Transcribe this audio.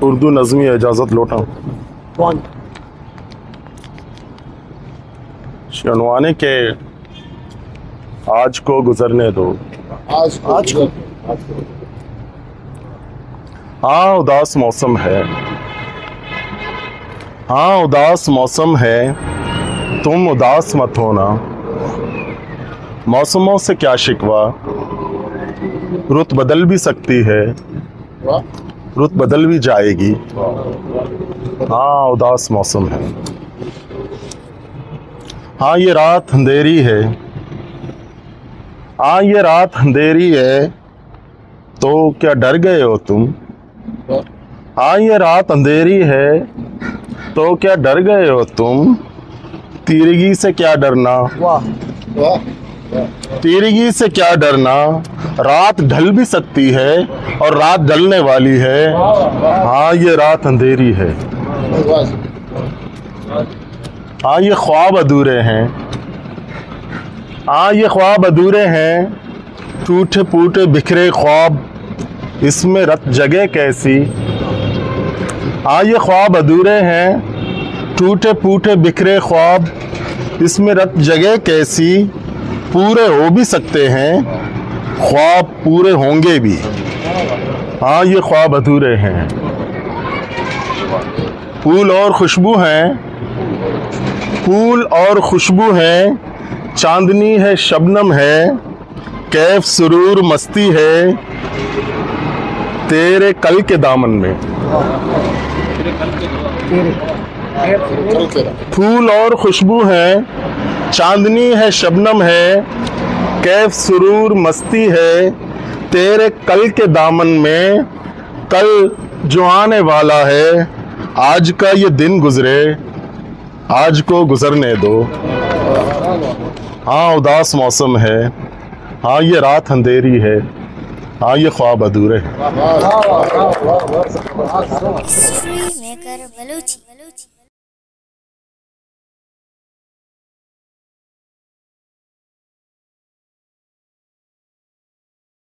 उर्दू नज़मी इजाज़त लौटा शनवाने के आज को गुजरने दो। आज को हाँ उदास मौसम है, हाँ उदास मौसम है, तुम उदास मत होना। मौसमों से क्या शिकवा, रुत बदल भी सकती है, रुत बदल भी जाएगी। हाँ उदास मौसम है, हाँ ये रात अंधेरी है, हाँ ये रात अंधेरी है, तो क्या डर गए हो तुम। हाँ ये रात अंधेरी है, तो क्या डर गए हो तुम। तीरगी से क्या डरना, तीरगी से क्या डरना, रात ढल भी सकती है और रात ढलने वाली है। हाँ ये रात अंधेरी है, हाँ ये ख्वाब अधूरे हैं, हाँ ये ख्वाब अधूरे हैं, टूटे फूटे बिखरे ख्वाब, इसमें रत जगह कैसी। हाँ ये ख्वाब अधूरे हैं, टूटे फूटे बिखरे ख्वाब, इसमें रत जगह कैसी। पूरे हो भी सकते हैं, ख्वाब पूरे होंगे भी। हाँ ये ख्वाब अधूरे हैं। फूल और खुशबू हैं, फूल और खुशबू है, चांदनी है शबनम है, कैफ सुरूर मस्ती है, तेरे कल के दामन में। फूल और खुशबू है, चांदनी है शबनम है, कैफ सुरूर मस्ती है, तेरे कल के दामन में। कल जो आने वाला है, आज का ये दिन गुजरे, आज को गुजरने दो। हाँ उदास मौसम है, हाँ ये रात अंधेरी है, हाँ ये ख्वाब अधूरे हैं। History maker Balochi.